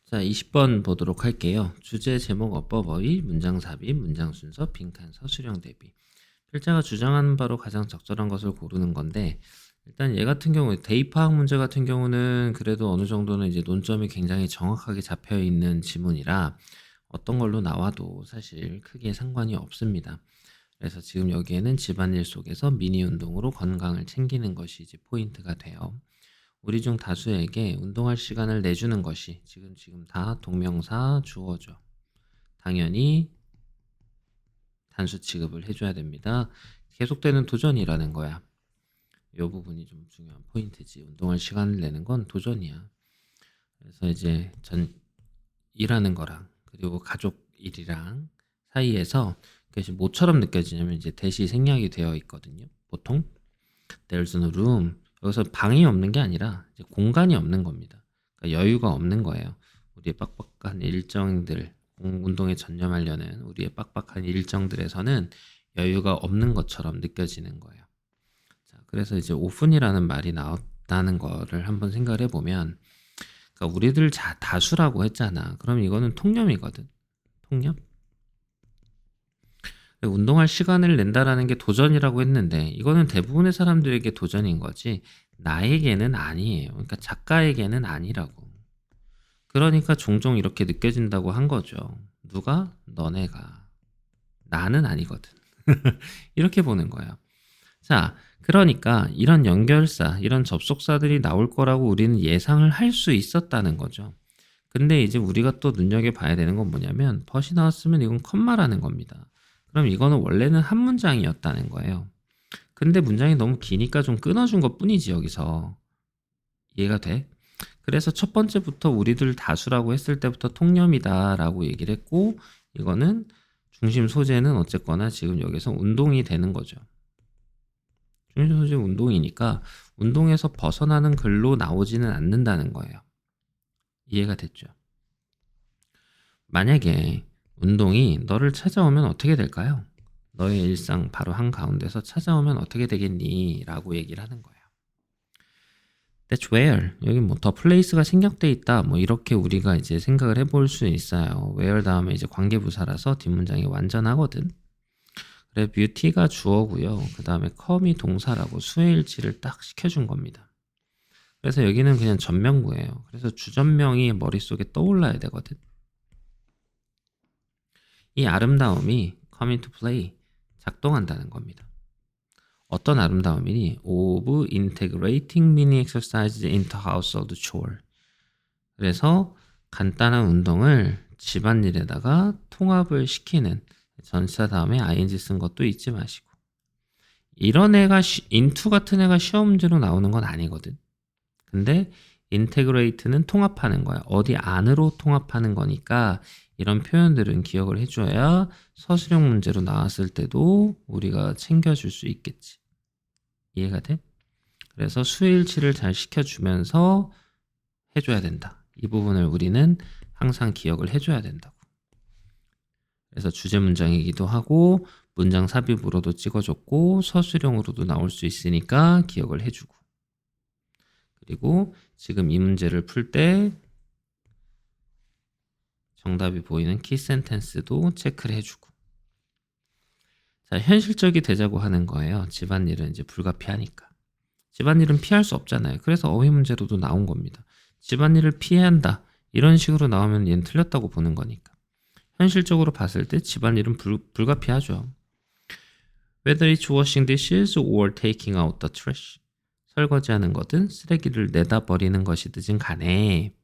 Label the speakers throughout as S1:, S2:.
S1: 자, 20번 보도록 할게요. 주제, 제목, 어법, 어휘, 문장 삽입, 문장 순서, 빈칸, 서술형 대비. 필자가 주장하는 바로 가장 적절한 것을 고르는 건데, 일단 얘 같은 경우, 대입화학 문제 같은 경우는 그래도 어느 정도는 이제 논점이 굉장히 정확하게 잡혀 있는 지문이라 어떤 걸로 나와도 사실 크게 상관이 없습니다. 그래서 지금 여기에는 집안일 속에서 미니 운동으로 건강을 챙기는 것이 이제 포인트가 돼요. 우리 중 다수에게 운동할 시간을 내주는 것이 지금 다 동명사 주어죠. 당연히 단수 취급을 해줘야 됩니다. 계속되는 도전이라는 거야. 이 부분이 좀 중요한 포인트지. 운동할 시간을 내는 건 도전이야. 그래서 이제 일하는 거랑 그리고 가족 일이랑 사이에서 그것이 뭐처럼 느껴지냐면 이제 대시 생략이 되어 있거든요. 보통 There's no room. 여기서 방이 없는 게 아니라 이제 공간이 없는 겁니다. 그러니까 여유가 없는 거예요. 우리의 빡빡한 일정들, 운동에 전념하려는 우리의 빡빡한 일정들에서는 여유가 없는 것처럼 느껴지는 거예요. 자, 그래서 이제 오픈이라는 말이 나왔다는 거를 한번 생각을 해보면, 그러니까 우리들 다수라고 했잖아. 그럼 이거는 통념이거든. 통념? 운동할 시간을 낸다라는 게 도전이라고 했는데 이거는 대부분의 사람들에게 도전인 거지 나에게는 아니에요. 그러니까 작가에게는 아니라고. 그러니까 종종 이렇게 느껴진다고 한 거죠. 누가? 너네가. 나는 아니거든. 이렇게 보는 거예요. 자, 그러니까 이런 연결사, 이런 접속사들이 나올 거라고 우리는 예상을 할 수 있었다는 거죠. 근데 이제 우리가 또 눈여겨봐야 되는 건 뭐냐면 벗이 나왔으면 이건 컴마라는 겁니다. 그럼 이거는 원래는 한 문장이었다는 거예요. 근데 문장이 너무 기니까 좀 끊어준 것 뿐이지 여기서. 이해가 돼? 그래서 첫 번째부터 우리들 다수라고 했을 때부터 통념이다라고 얘기를 했고 이거는 중심 소재는 어쨌거나 지금 여기서 운동이 되는 거죠. 중심 소재 운동이니까 운동에서 벗어나는 글로 나오지는 않는다는 거예요. 이해가 됐죠? 만약에 운동이 너를 찾아오면 어떻게 될까요? 너의 일상 바로 한가운데서 찾아오면 어떻게 되겠니? 라고 얘기를 하는 거예요. That's where. 여기 뭐 더 place가 생략돼 있다. 뭐 이렇게 우리가 이제 생각을 해볼 수 있어요. where 다음에 이제 관계부사라서 뒷문장이 완전하거든. 그래, beauty가 주어고요. 그 다음에 come이 동사라고 수혜일치를 딱 시켜준 겁니다. 그래서 여기는 그냥 전명구예요. 그래서 주전명이 머릿속에 떠올라야 되거든. 이 아름다움이 come into play, 작동한다는 겁니다. 어떤 아름다움이니? of integrating mini exercises into household chore. 그래서 간단한 운동을 집안일에다가 통합을 시키는 전치사 다음에 ing 쓴 것도 잊지 마시고. 이런 애가 into 같은 애가 시험 문제로 나오는 건 아니거든. 근데 integrate는 통합하는 거야. 어디 안으로 통합하는 거니까 이런 표현들은 기억을 해줘야 서술형 문제로 나왔을 때도 우리가 챙겨줄 수 있겠지. 이해가 돼? 그래서 수일치를 잘 시켜주면서 해줘야 된다. 이 부분을 우리는 항상 기억을 해줘야 된다고. 그래서 주제 문장이기도 하고 문장 삽입으로도 찍어줬고 서술형으로도 나올 수 있으니까 기억을 해주고. 그리고 지금 이 문제를 풀 때 정답이 보이는 키 센텐스도 체크를 해주고. 자, 현실적이 되자고 하는 거예요. 집안일은 이제 불가피하니까. 집안일은 피할 수 없잖아요. 그래서 어휘 문제로도 나온 겁니다. 집안일을 피해야 한다. 이런 식으로 나오면 얘는 틀렸다고 보는 거니까. 현실적으로 봤을 때 집안일은 불가피하죠. Whether it's washing dishes or taking out the trash. 설거지하는 거든 쓰레기를 내다 버리는 것이든 간에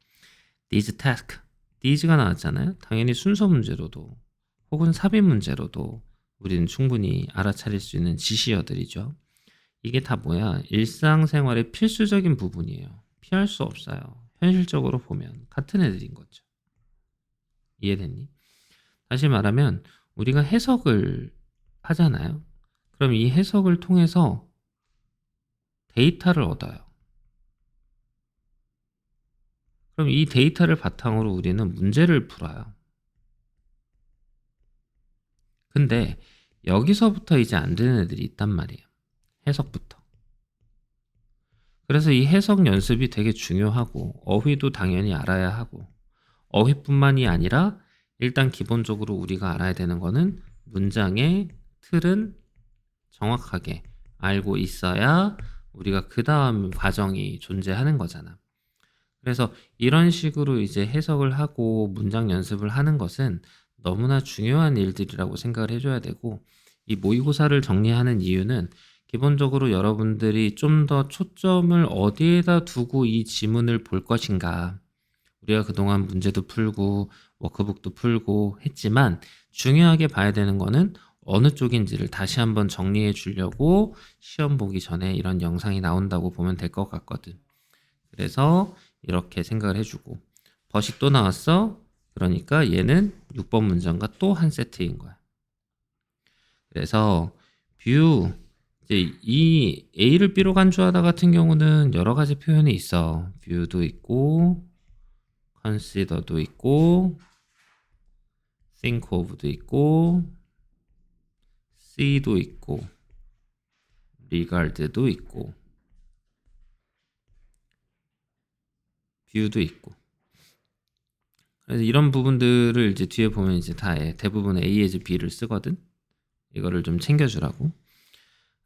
S1: these task, these가 나왔잖아요. 당연히 순서 문제로도 혹은 삽입 문제로도 우리는 충분히 알아차릴 수 있는 지시어들이죠. 이게 다 뭐야? 일상생활의 필수적인 부분이에요. 피할 수 없어요. 현실적으로 보면 같은 애들인 거죠. 이해됐니? 다시 말하면 우리가 해석을 하잖아요. 그럼 이 해석을 통해서 데이터를 얻어요. 그럼 이 데이터를 바탕으로 우리는 문제를 풀어요. 근데 여기서부터 이제 안 되는 애들이 있단 말이에요. 해석부터. 그래서 이 해석 연습이 되게 중요하고 어휘도 당연히 알아야 하고 어휘뿐만이 아니라 일단 기본적으로 우리가 알아야 되는 거는 문장의 틀은 정확하게 알고 있어야 우리가 그 다음 과정이 존재하는 거잖아. 그래서 이런 식으로 이제 해석을 하고 문장 연습을 하는 것은 너무나 중요한 일들이라고 생각을 해줘야 되고, 이 모의고사를 정리하는 이유는 기본적으로 여러분들이 좀 더 초점을 어디에다 두고 이 지문을 볼 것인가. 우리가 그동안 문제도 풀고 워크북도 풀고 했지만 중요하게 봐야 되는 거는 어느 쪽인지를 다시 한번 정리해 주려고 시험 보기 전에 이런 영상이 나온다고 보면 될 것 같거든. 그래서 이렇게 생각을 해주고, 벗이 또 나왔어? 그러니까 얘는 6번 문장과 또 한 세트인 거야. 그래서 뷰, 이제 이 A를 B로 간주하다 같은 경우는 여러 가지 표현이 있어. 뷰도 있고 consider도 있고 think of도 있고 see도 있고 regard도 있고 view도 있고. 그래서 이런 부분들을 이제 뒤에 보면 이제 다 대부분 A as B를 쓰거든. 이거를 좀 챙겨주라고.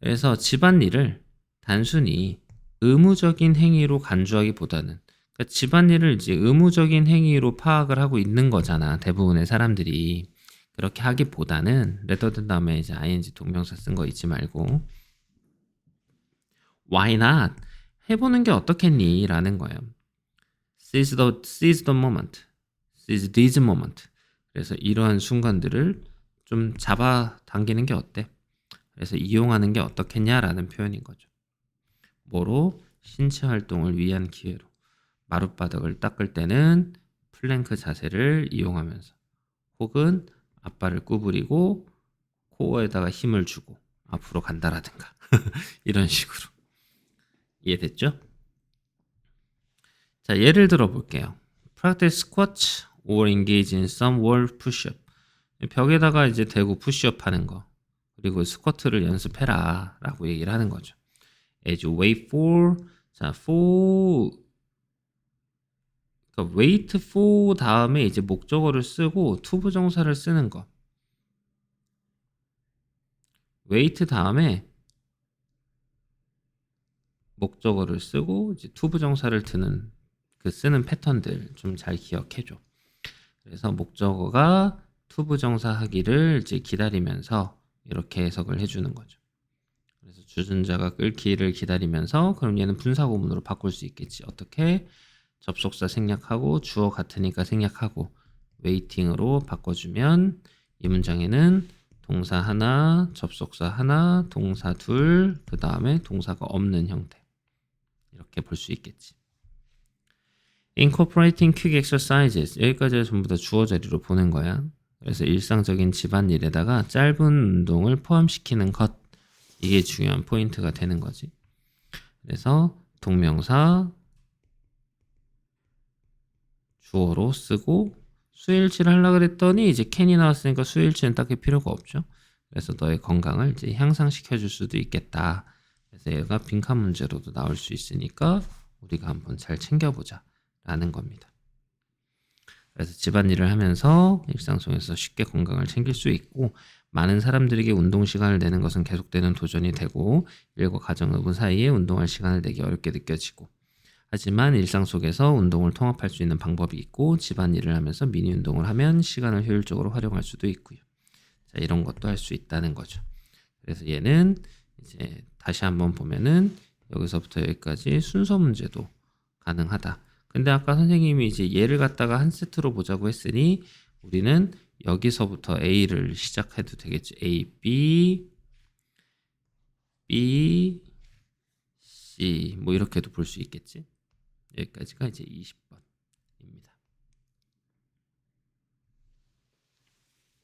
S1: 그래서 집안일을 단순히 의무적인 행위로 간주하기보다는, 그러니까 집안일을 이제 의무적인 행위로 파악을 하고 있는 거잖아. 대부분의 사람들이. 그렇게 하기보다는 rather than 다음에 이제 ing 동명사 쓴 거 잊지 말고 why not? 해보는 게 어떻겠니? 라는 거예요. seize the moment. seize this moment. 그래서 이러한 순간들을 좀 잡아당기는 게 어때? 그래서 이용하는 게 어떻겠냐라는 표현인 거죠. 뭐로? 신체 활동을 위한 기회로. 마룻바닥을 닦을 때는 플랭크 자세를 이용하면서, 혹은 앞발을 구부리고 코어에다가 힘을 주고 앞으로 간다라든가 이런 식으로. 이해됐죠? 자, 예를 들어 볼게요. Practice squats or engage in some wall push-up. 벽에다가 이제 대고 푸시업 하는 거, 그리고 스쿼트를 연습해라 라고 얘기를 하는 거죠. As you wait for, 자, for, 그러니까 wait for 다음에 이제 목적어를 쓰고 to 부정사를 쓰는 거. wait 다음에 목적어를 쓰고 이제 to 부정사를 드는 그 쓰는 패턴들 좀 잘 기억해줘. 그래서 목적어가 to 부정사 하기를 이제 기다리면서 이렇게 해석을 해주는 거죠. 그래서 주전자가 끓기를 기다리면서, 그럼 얘는 분사구문으로 바꿀 수 있겠지. 어떻게? 접속사 생략하고 주어 같으니까 생략하고 웨이팅으로 바꿔주면 이 문장에는 동사 하나, 접속사 하나, 동사 둘, 그 다음에 동사가 없는 형태. 이렇게 볼 수 있겠지. Incorporating quick exercises. 여기까지 전부 다 주어 자리로 보는 거야. 그래서 일상적인 집안일에다가 짧은 운동을 포함시키는 것. 이게 중요한 포인트가 되는 거지. 그래서 동명사 주어로 쓰고, 수일치를 하려고 그랬더니 이제 can이 나왔으니까 수일치는 딱히 필요가 없죠. 그래서 너의 건강을 이제 향상시켜 줄 수도 있겠다. 그래서 얘가 빈칸 문제로도 나올 수 있으니까 우리가 한번 잘 챙겨보자 라는 겁니다. 그래서 집안일을 하면서 일상 속에서 쉽게 건강을 챙길 수 있고, 많은 사람들에게 운동 시간을 내는 것은 계속되는 도전이 되고, 일과 가정의무 사이에 운동할 시간을 내기 어렵게 느껴지고, 하지만 일상 속에서 운동을 통합할 수 있는 방법이 있고, 집안일을 하면서 미니 운동을 하면 시간을 효율적으로 활용할 수도 있고요. 자, 이런 것도 할 수 있다는 거죠. 그래서 얘는 이제 다시 한번 보면은 여기서부터 여기까지 순서 문제도 가능하다. 근데 아까 선생님이 이제 얘를 갖다가 한 세트로 보자고 했으니 우리는 여기서부터 A를 시작해도 되겠지. A, B, B, C 뭐 이렇게도 볼 수 있겠지. 여기까지가 이제 20번.